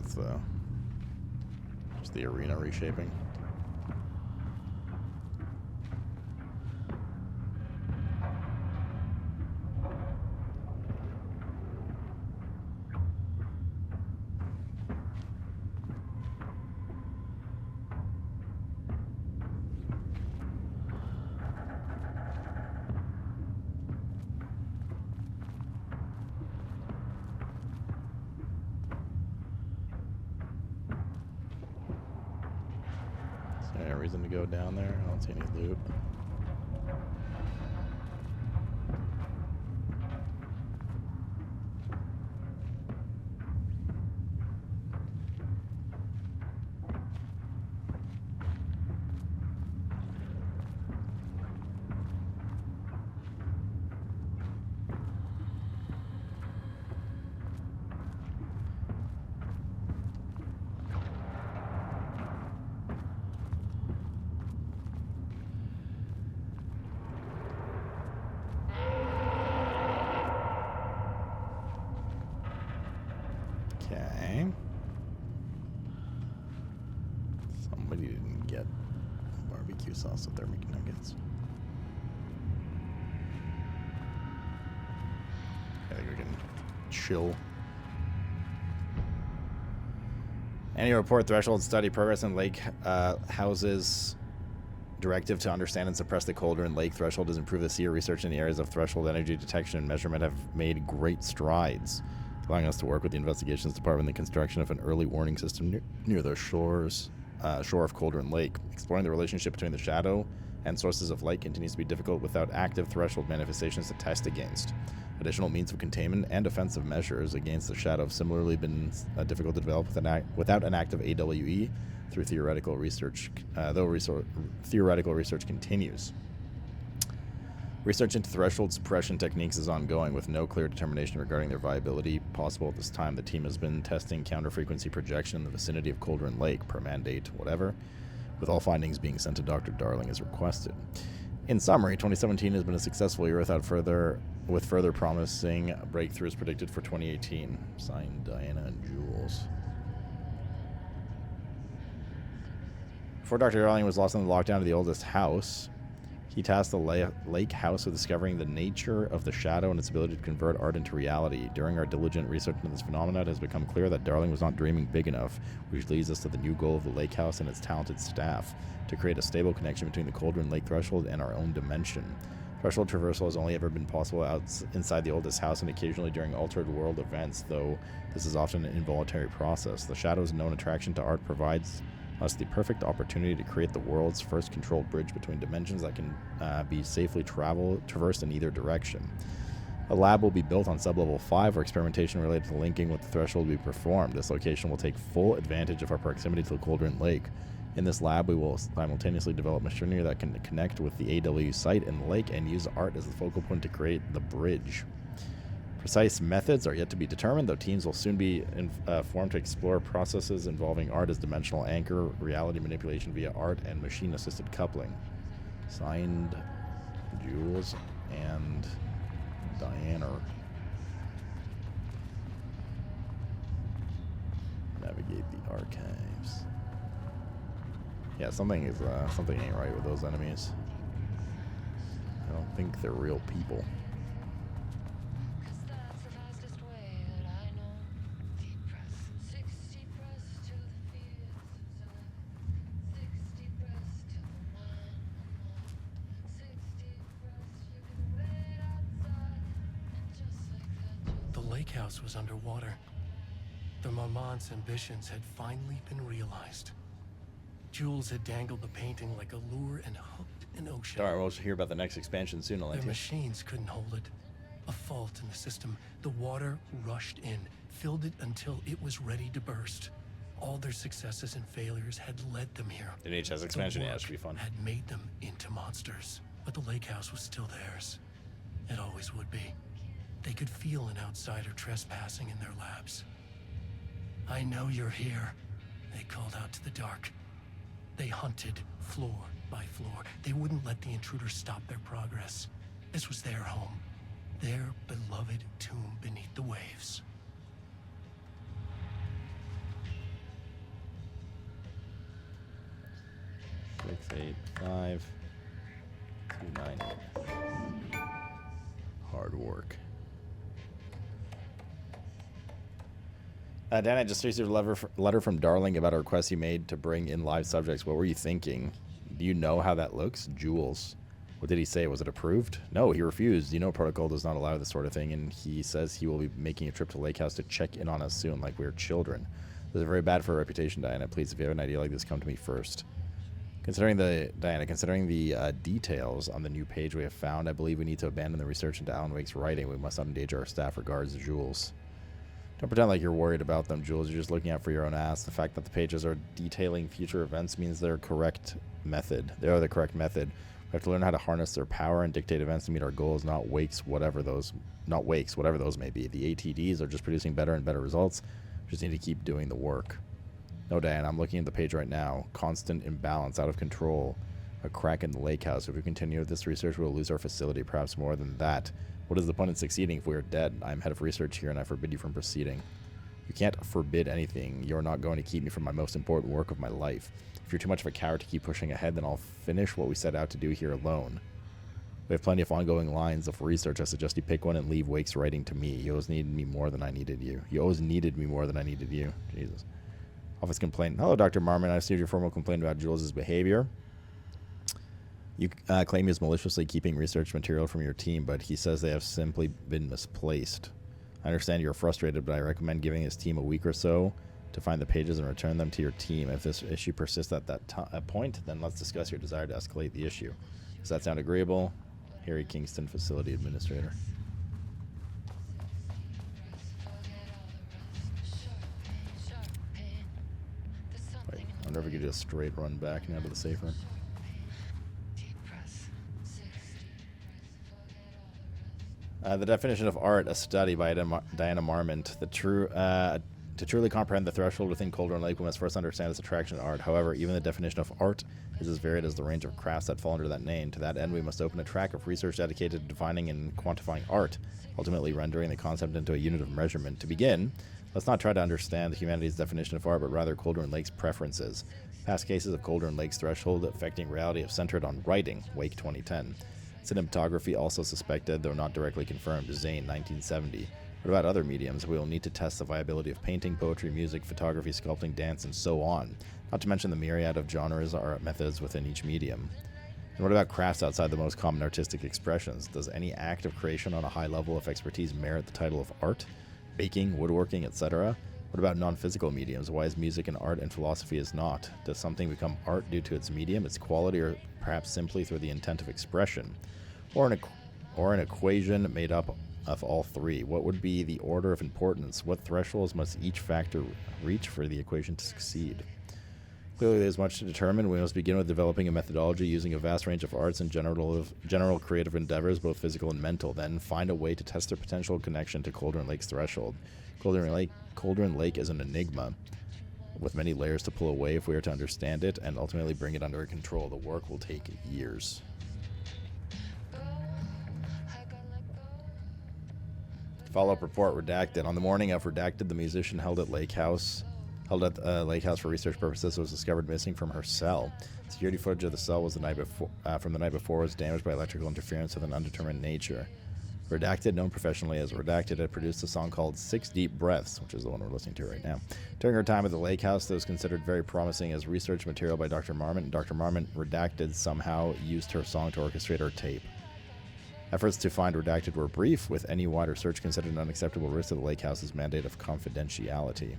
that's just the arena reshaping. Any reason to go down there? I don't see any loot. Okay. Somebody didn't get barbecue sauce with their McNuggets. I think we can chill. Annual report threshold study progress in lake houses. Directive to understand and suppress the cauldron lake threshold has improved the SEER research in the areas of threshold energy detection and measurement have made great strides, allowing us to work with the investigations department in the construction of an early warning system near the shore of Cauldron Lake. Exploring the relationship between the shadow and sources of light continues to be difficult without active threshold manifestations to test against. Additional means of containment and defensive measures against the shadow have similarly been difficult to develop without an active AWE through theoretical research, theoretical research continues. Research into threshold suppression techniques is ongoing with no clear determination regarding their viability possible at this time. The team has been testing counter-frequency projection in the vicinity of Cauldron Lake per mandate, whatever, with all findings being sent to Dr. Darling as requested. In summary, 2017 has been a successful year with further promising breakthroughs predicted for 2018. Signed, Diana and Jules. Before Dr. Darling was lost in the lockdown of the oldest house, he tasked the lake house with discovering the nature of the shadow and its ability to convert art into reality. During our diligent research into this phenomenon, it has become clear that Darling was not dreaming big enough, which leads us to the new goal of the lake house and its talented staff, to create a stable connection between the Cauldron Lake threshold and our own dimension. Threshold traversal has only ever been possible inside the oldest house and occasionally during altered world events, though this is often an involuntary process. The shadow's known attraction to art provides us the perfect opportunity to create the world's first controlled bridge between dimensions that can be safely traversed in either direction. A lab will be built on sublevel 5 where experimentation related to linking with the threshold will be performed. This location will take full advantage of our proximity to the Cauldron Lake. In this lab, we will simultaneously develop machinery that can connect with the AW site in the lake and use art as the focal point to create the bridge. Precise methods are yet to be determined, though teams will soon be formed to explore processes involving art as dimensional anchor, reality manipulation via art, and machine-assisted coupling. Signed, Jules and Diana. Navigate the archives. Yeah, something ain't right with those enemies. I don't think they're real people. The house was underwater. The Marmont's ambitions had finally been realized. Jules had dangled the painting like a lure and hooked an ocean. Alright, we'll hear about the next expansion soon, Their machines couldn't hold it. A fault in the system. The water rushed in, filled it until it was ready to burst. All their successes and failures had led them here. The NHS expansion, yeah, it should be fun. Had made them into monsters. But the lake house was still theirs. It always would be. They could feel an outsider trespassing in their labs. I know you're here, they called out to the dark. They hunted floor by floor. They wouldn't let the intruders stop their progress. This was their home, their beloved tomb beneath the waves. 685 298. Hard work. Dan, I just received a letter from Darling about a request you made to bring in live subjects. What were you thinking? Do you know how that looks? Jules. What did he say? Was it approved? No, he refused. You know, protocol does not allow this sort of thing, and he says he will be making a trip to Lake House to check in on us soon, like we're children. This is very bad for our reputation, Diana. Please, if you have an idea like this, come to me first. Considering the details on the new page we have found, I believe we need to abandon the research into Alan Wake's writing. We must not endanger our staff. Regards, Jules. Don't pretend like you're worried about them, Jules. You're just looking out for your own ass. The fact that the pages are detailing future events means they're correct method. They are the correct method. We have to learn how to harness their power and dictate events to meet our goals, not wakes, whatever those may be. The ATDs are just producing better and better results. We just need to keep doing the work. No, Dan, I'm looking at the page right now. Constant imbalance, out of control. A crack in the lake house. If we continue with this research, we'll lose our facility, perhaps more than that. What is the point in succeeding if we are dead? I'm head of research here, and I forbid you from proceeding. You can't forbid anything. You're not going to keep me from my most important work of my life. If you're too much of a coward to keep pushing ahead, then I'll finish what we set out to do here alone. We have plenty of ongoing lines of research. I suggest you pick one and leave Wake's writing to me. You always needed me more than I needed you. You always needed me more than I needed you. Jesus. Office complaint. Hello, Dr. Marmon. I received your formal complaint about Jules' behavior. You claim he is maliciously keeping research material from your team, but he says they have simply been misplaced. I understand you're frustrated, but I recommend giving his team a week or so to find the pages and return them to your team. If this issue persists at that point, then let's discuss your desire to escalate the issue. Does that sound agreeable? Harry Kingston, Facility Administrator. Wait, I wonder if we could just straight run back now to the safe room. The definition of art, a study by Diana Marmont. To truly comprehend the threshold within Cauldron Lake, we must first understand its attraction to art. However, even the definition of art is as varied as the range of crafts that fall under that name. To that end, we must open a track of research dedicated to defining and quantifying art, ultimately rendering the concept into a unit of measurement. To begin, let's not try to understand humanity's definition of art, but rather Cauldron Lake's preferences. Past cases of Cauldron Lake's threshold affecting reality have centered on writing, Wake 2010. Cinematography also suspected, though not directly confirmed, Zane 1970. What about other mediums? We will need to test the viability of painting, poetry, music, photography, sculpting, dance, and so on. Not to mention the myriad of genres or methods within each medium. And what about crafts outside the most common artistic expressions? Does any act of creation on a high level of expertise merit the title of art? Baking, woodworking, etc.? What about non-physical mediums? Why is music and art and philosophy is not? Does something become art due to its medium, its quality, or perhaps simply through the intent of expression? Or an equation made up of all three? What would be the order of importance? What thresholds must each factor reach for the equation to succeed? Clearly, there's much to determine. We must begin with developing a methodology using a vast range of arts and general creative endeavors, both physical and mental. Then find a way to test their potential connection to Cauldron Lake's threshold. Cauldron Lake is an enigma with many layers to pull away if we are to understand it and ultimately bring it under control. The work will take years. Follow-up report redacted. On the morning of redacted, the musician held at Lake House for research purposes was discovered missing from her cell. Security footage of the cell was from the night before was damaged by electrical interference of an undetermined nature. Redacted, known professionally as Redacted, had produced a song called 6 Deep Breaths, which is the one we're listening to right now. During her time at the Lake House, that was considered very promising as research material by Dr. Marmont, and Dr. Marmont, Redacted, somehow used her song to orchestrate her tape. Efforts to find Redacted were brief, with any wider search considered an unacceptable risk to the Lake House's mandate of confidentiality.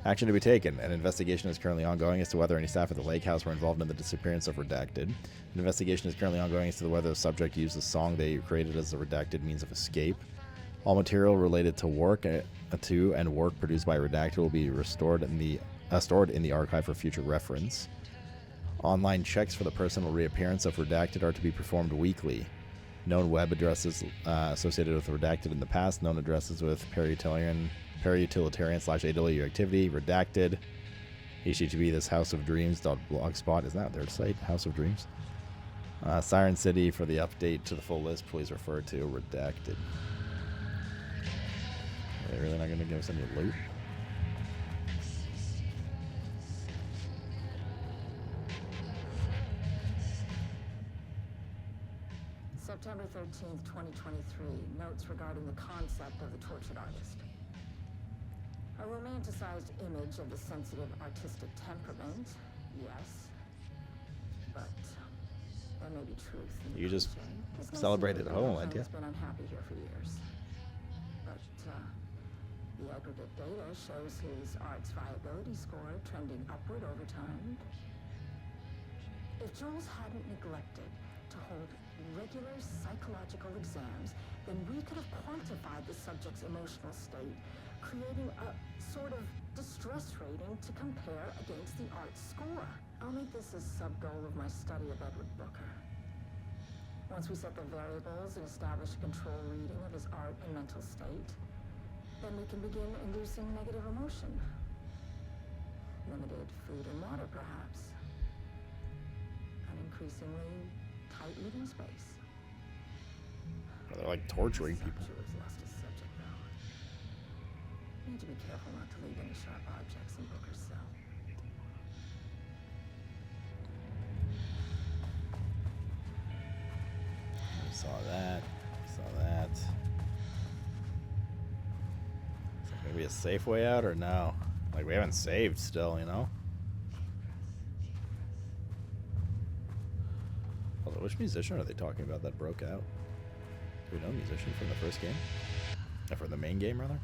Action to be taken. An investigation is currently ongoing as to whether any staff at the Lake House were involved in the disappearance of Redacted. An investigation is currently ongoing as to whether the subject used the song they created as the Redacted means of escape. All material related to work and work produced by Redacted will be stored in the archive for future reference. Online checks for the personal reappearance of Redacted are to be performed weekly. Known web addresses associated with Redacted in the past, known addresses with perutilitarian/AW activity, Redacted, HTTP, this House of Dreams.blogspot, is that their site, House of Dreams? Siren City, for the update to the full list, please refer to Redacted. Are they really not going to give us any loot? September 13th, 2023. Notes regarding the concept of the tortured artist. A romanticized image of the sensitive artistic temperament, yes. But there may be truth in the You just cliche. This may celebrated seem at home, that didn't you? has been unhappy here for years. But the aggregate data shows his art's viability score trending upward over time. If Jules hadn't neglected to hold regular psychological exams, then we could have quantified the subject's emotional state, creating a sort of distress rating to compare against the art's score. I'll make this a sub-goal of my study of Edward Booker. Once we set the variables and establish a control reading of his art and mental state, then we can begin inducing negative emotion. Limited food and water, perhaps. An increasingly tight living space. Well, they're like torturing people. Jules lost his subject, though. Need to be careful not to leave any sharp objects in Booker's cell. We saw that. We saw that. Is there gonna be a safe way out or no? Like, we haven't saved still, you know? Also, which musician are they talking about that broke out? Do we know a musician from the first game? From the main game, rather?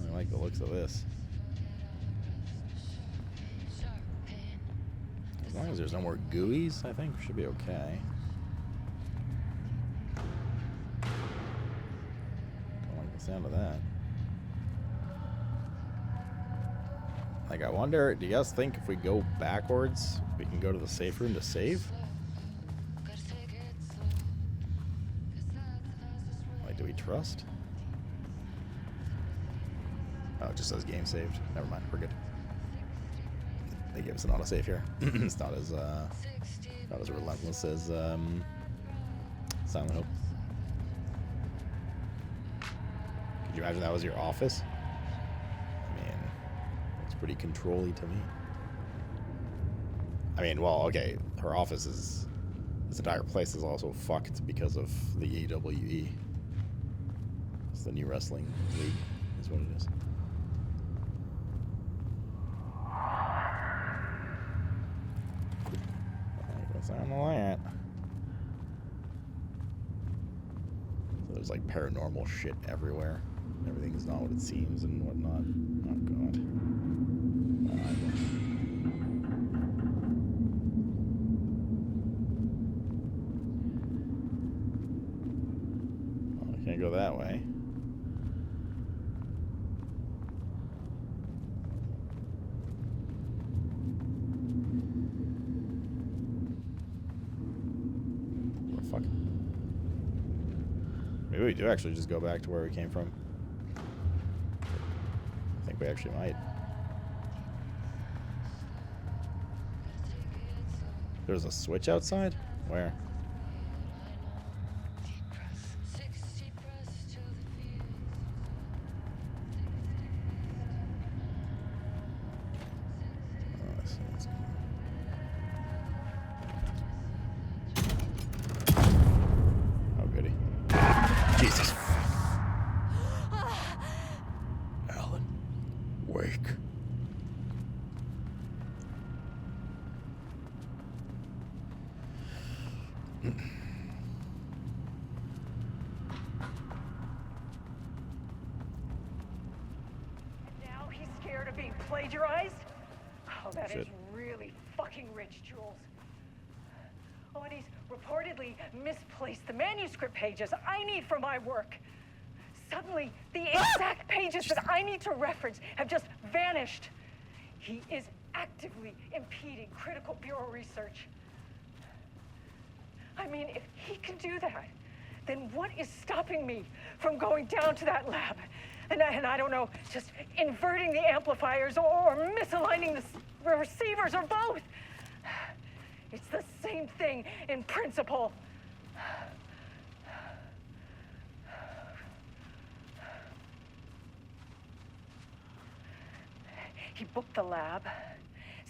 I like the looks of this. As long as there's no more GUIs, I think we should be okay. Don't like the sound of that. Like, I wonder, do you guys think if we go backwards, we can go to the safe room to save? Like, do we trust? Oh, it just says game saved. Never mind, we're good. They gave us an autosave here. It's not as relentless as Silent Hill. Could you imagine that was your office? I mean, it's pretty control-y to me. I mean, well, okay, her office is... This entire place is also fucked because of the AWE. It's the new wrestling league, is what it is. Sound of that. So there's like paranormal shit everywhere. Everything is not what it seems and whatnot. Oh god. Well, I can't go that way. Maybe we do actually just go back to where we came from. I think we actually might. There's a switch outside? Where? Oh, I see. Let's go. Oh, goody. Jesus. Alan, wake. Now he's scared of being plagiarized? Oh, that Shit. is really fucking rich, Jules. Oh, and he's reportedly misplaced the manuscript pages I need for my work. Suddenly, the exact pages that I need to reference have just vanished. He is actively impeding critical bureau research. I mean, if he can do that, then what is stopping me from going down to that lab? And I don't know, just inverting the amplifiers or misaligning the receivers or both. It's the same thing in principle. He booked the lab.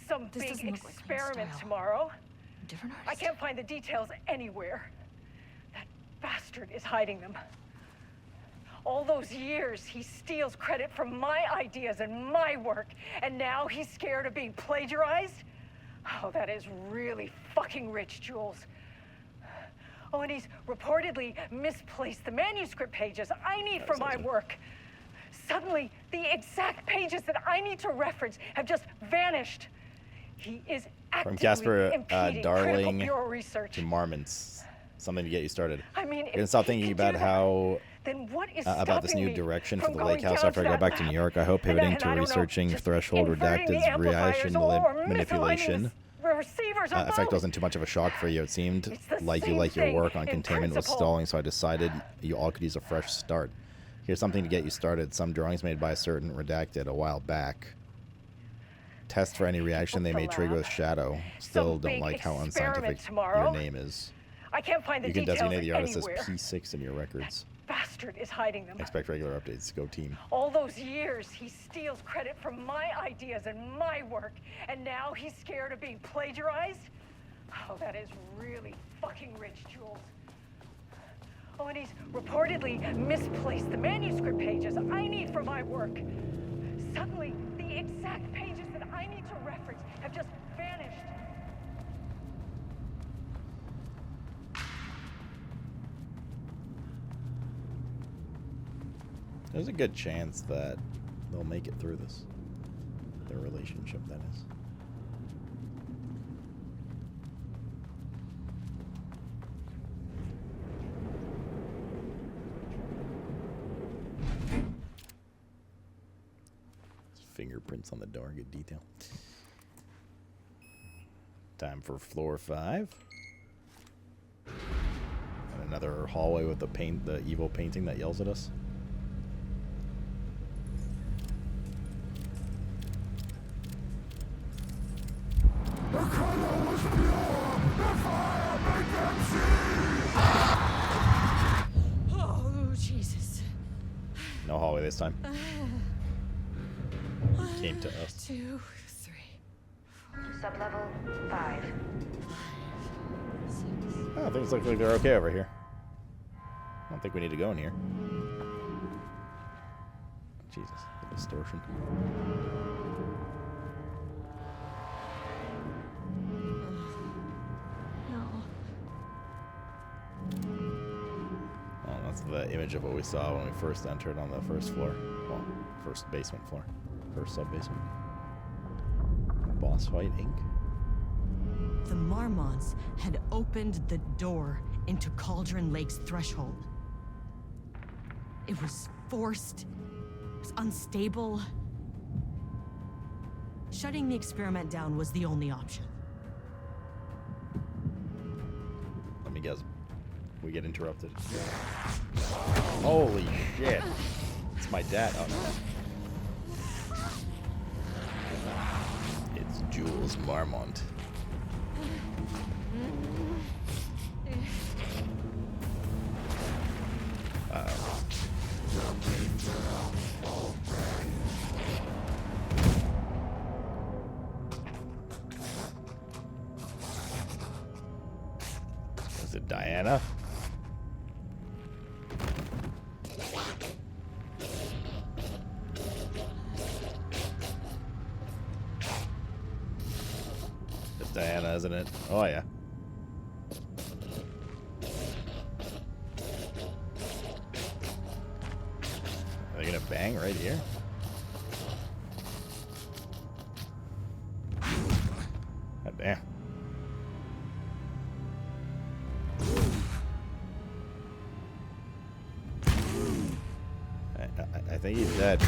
Some This big doesn't look like Clint's experiment style. tomorrow. Different I artist? can't find the details anywhere. That bastard is hiding them. All those years, he steals credit from my ideas and my work, and now he's scared of being plagiarized? Oh, that is really fucking rich, Jules. Oh, and he's reportedly misplaced the manuscript pages I need for my work. Suddenly, the exact pages that I need to reference have just vanished. He is actively Casper, impeding Darling critical bureau research. to Marmonts. Something to get you started. I mean, You're gonna if stop he thinking can about do how that, then what is about this stopping new me direction for from the going lake house down after I to go that back to map? New York. I hope And pivoting to I don't know, researching just Threshold inverting the Redacted's amplifiers reaction or manipulation misaligning the receivers or effect both. wasn't too much of a shock for you. It seemed It's the like you same like your thing work on in containment was principle. stalling, so I decided you all could use a fresh start. Here's something to get you started. Some drawings made by a certain Redacted a while back. Test for any reaction they may trigger with Shadow. Still Some don't big like how experiment unscientific tomorrow. your name is. I can't find the You can details designate the artist anywhere. as P6 in your records. Bastard is hiding them. Expect regular updates. Go team. All those years, he steals credit from my ideas and my work, and now he's scared of being plagiarized? Oh, that is really fucking rich, Jules. Oh, and he's reportedly misplaced the manuscript pages I need for my work. Suddenly, the exact pages that I need to reference have just vanished. There's a good chance that they'll make it through this. Their relationship, that is. Fingerprints on the door, good detail. Time for floor 5. And another hallway with the evil painting that yells at us. Oh, Jesus. No hallway this time. Came to us. 2, 3, Sublevel 5. 6. Oh, things look like they're okay over here. I don't think we need to go in here. Jesus, the distortion. No. Oh, that's the image of what we saw when we first entered on the first floor. Well, first basement floor. First sub-basement. Boss fight, Inc. The Marmonts had opened the door into Cauldron Lake's threshold. It was forced. It was unstable. Shutting the experiment down was the only option. Let me guess. We get interrupted. Holy shit. It's my dad. Oh, no. It's Jules Marmont. Is it Diana? It's Diana, isn't it? Oh, yeah. Are they gonna bang right here? God damn. I think he's dead.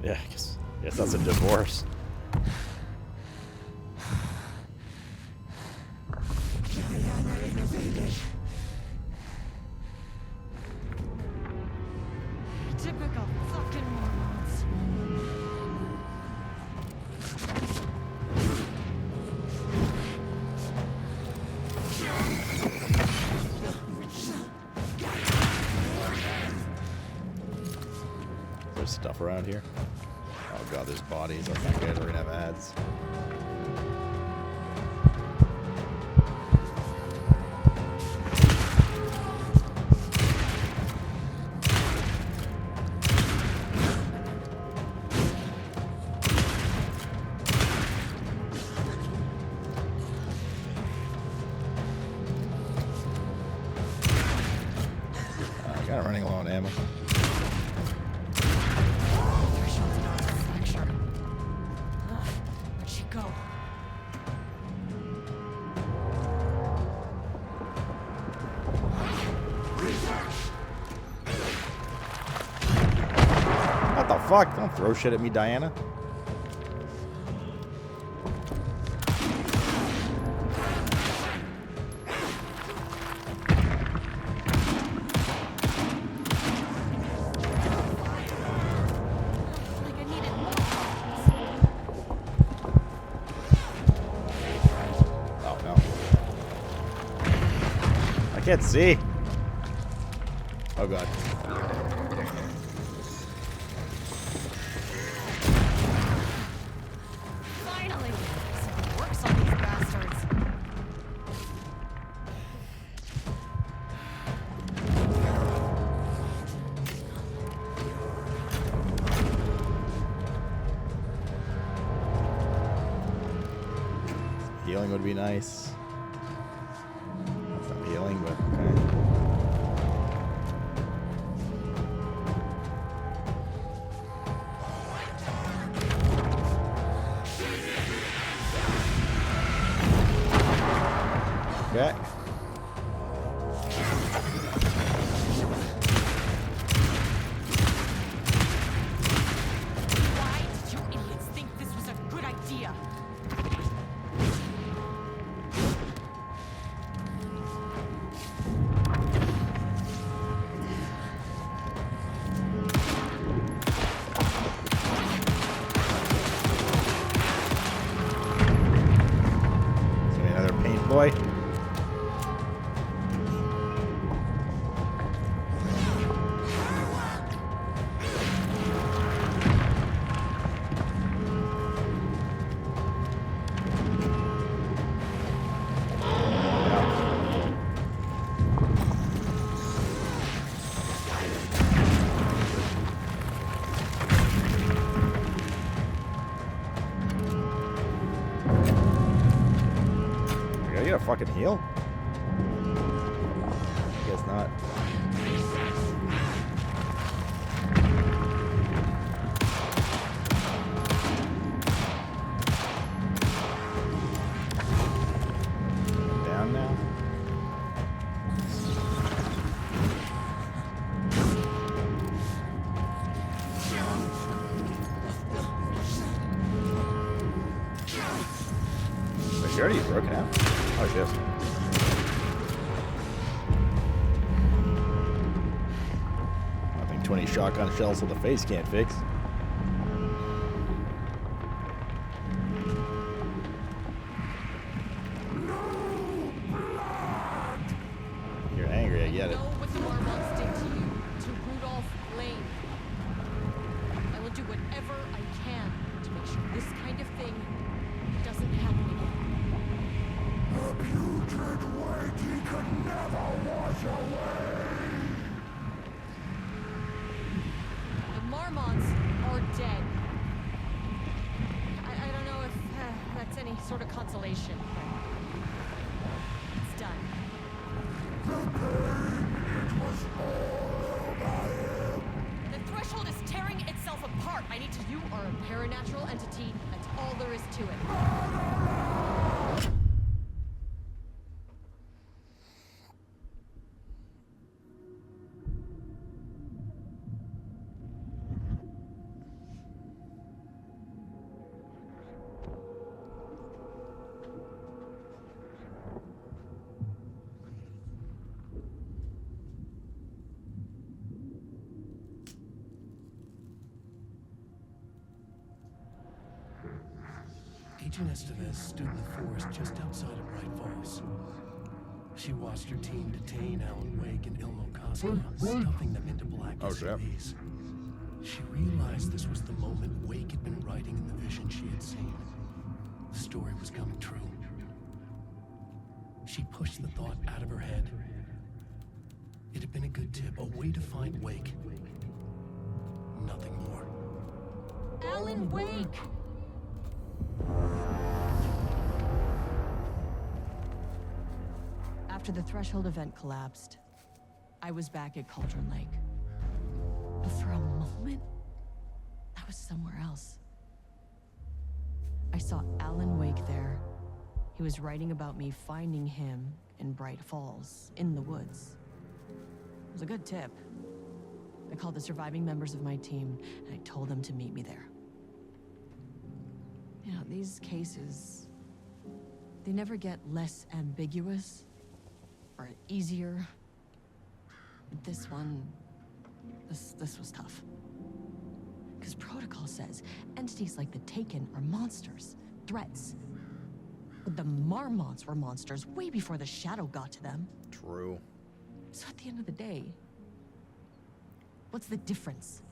Yeah, I guess that's a divorce. Typical fucking Marmonts. off around here. Oh god, there's bodies. That's not good. We're gonna have ads. Kind of running low on ammo. Threshold's not a fracture. Where'd she go? What the fuck? Don't throw shit at me, Diana. Like I needed more. Oh no. I can't see. Oh god. Finally! Something works on these bastards. Healing would be nice. That's not healing, but okay. Okay. Why did you idiots think this was a good idea? Is there another paint boy? Are you gonna fucking heal? Guess not. Down now. Wait, she already broken out? Oh, shit. Nothing 20 shotgun shells to the face can't fix. You're angry, I get it. Know what the Marmots did to you, to Rudolph Lane. I will do whatever I can to make sure this kind of thing doesn't happen again. The Marmots are dead. I don't know if that's any sort of consolation, but it's done. The threshold is tearing itself apart. You are a paranatural entity. That's all there is to it. Agent Estevez stood in the forest just outside of Bright Falls. She watched her team detain Alan Wake and Ilmo Koska, stuffing them into black Oh, shit. SUVs. She realized this was the moment Wake had been writing in the vision she had seen. The story was coming true. She pushed the thought out of her head. It had been a good tip, a way to find Wake. Nothing more. Alan Wake! After the Threshold event collapsed, I was back at Cauldron Lake. But for a moment, I was somewhere else. I saw Alan Wake there. He was writing about me finding him in Bright Falls, in the woods. It was a good tip. I called the surviving members of my team, and I told them to meet me there. You know, these cases, they never get less ambiguous or easier. But this one, this was tough. Because protocol says entities like the Taken are monsters, threats. But the Marmots were monsters way before the Shadow got to them. True. So at the end of the day, what's the difference?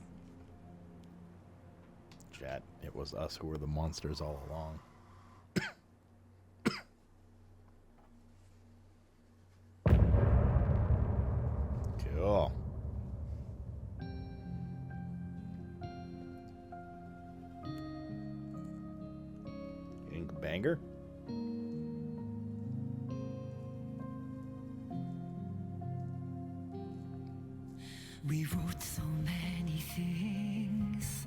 Chat, it was us who were the monsters all along. Cool. Ink banger? We wrote so many things,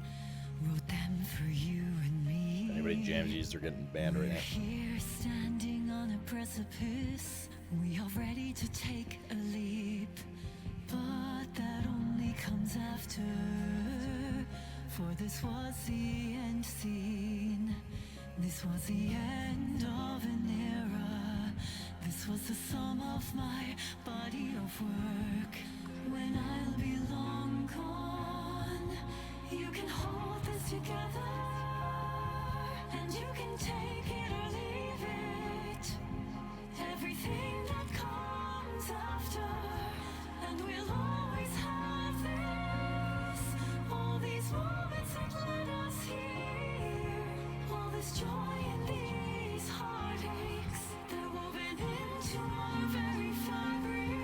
wrote them for you and me. Anybody jams these, they're getting banned right now. Here standing on a precipice, we are ready to take a leap, but that only comes after, for this was the end scene. This was the end of an era. This was the sum of my body of work. When I'll be long gone, you can hold this together, and you can take it or leave it. Everything that comes after, and we'll always have this. All these moments that led us here, all this joy and these heartaches, they're woven into our very fabric.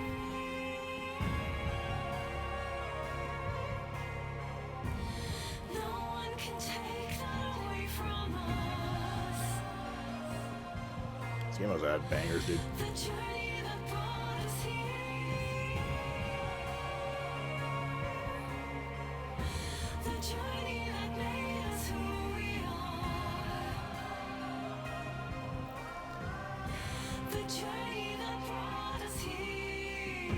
This game also had bangers, dude. The journey that brought us here. The journey that made us who we are. The journey that brought us here.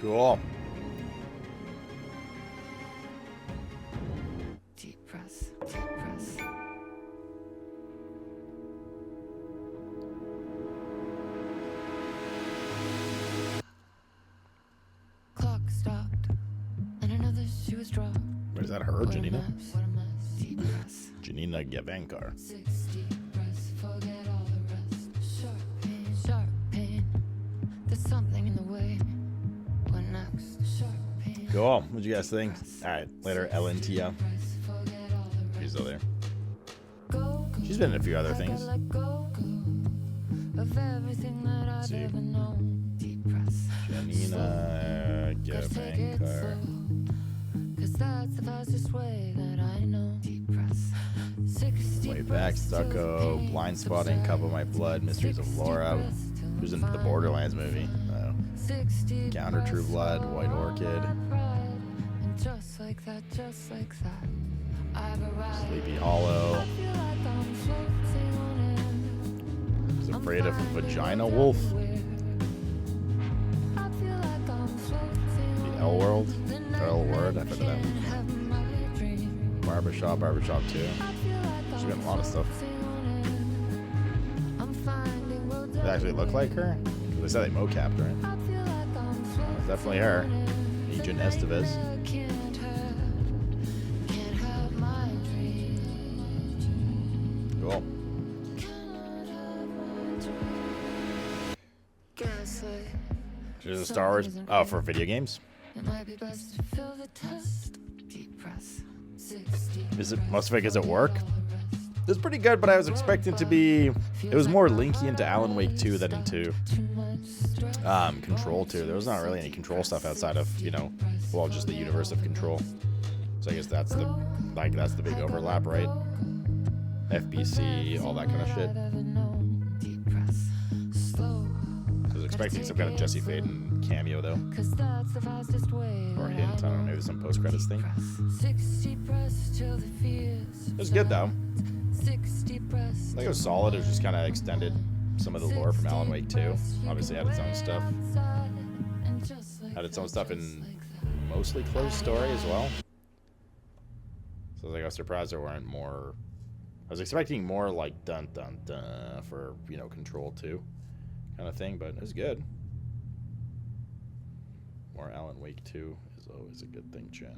Cool. Deep breath, deep breath. Clock stopped, and another shoe was dropped. Wait, is that her, Janina? What a mess. Deep breath. Janina Gavankar. 6 deep breaths, forget all the rest. Sharp pain, sharp pain. There's something in the way. What next? Sharp pain. Cool. What'd you guys think? Alright, later, LNTO. Breaths, forget all the rest. She's still there. Go, go. She's been in a few other I things. gotta let go, go of everything that I've see. ever known. Deep breaths. Janina Gotta take it Gavankar. slow, 'cause that's the fastest way that I know. Deep breaths. 60 Way back, breaths till the Stucco, pain Blind Spotting, Cup of My Blood, Mysteries of Laura, who's in the Borderlands movie. Counter True Blood, White Orchid, And just like that, I've arrived. Sleepy Hollow, I feel like I'm floating on air. is Afraid of a Vagina Wolf, I feel like I'm floating The on L World, the or L Word, I night forgot that can't one. have my dream. Barbershop 2. I feel like She's been in I'm a lot of stuff. floating on air. I'm finding roads Does it actually look like her? They said they mocapped her, right? I feel like I'm floating Definitely her. on air. Agent Estevez. I can't have my dream. Cool. Cannot have my dream. Gaslight. She's a Star Wars. Oh, for video games? It might be best to fill the test. Deep press. 60. Is it Mass Effect? Is it work? It was pretty good, but I was expecting to be. It was more linky into Alan Wake 2 than into Control 2. There was not really any Control stuff outside of, you know, well, just the universe of Control. So I guess that's the big overlap, right? FBC, all that kind of shit. I was expecting some kind of Jesse Faden cameo though, or hint. I don't know, maybe some post-credits thing. It was good though. I think it was solid. It was just kind of extended some of the lore from Alan Wake 2. Obviously had its own stuff. Had its own stuff in mostly closed story as well. So I was surprised there weren't more. I was expecting more like dun dun dun for, you know, Control 2 kind of thing, but it was good. More Alan Wake 2 is always a good thing, chat.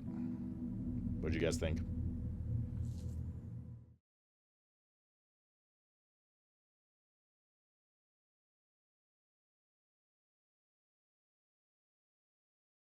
What'd you guys think?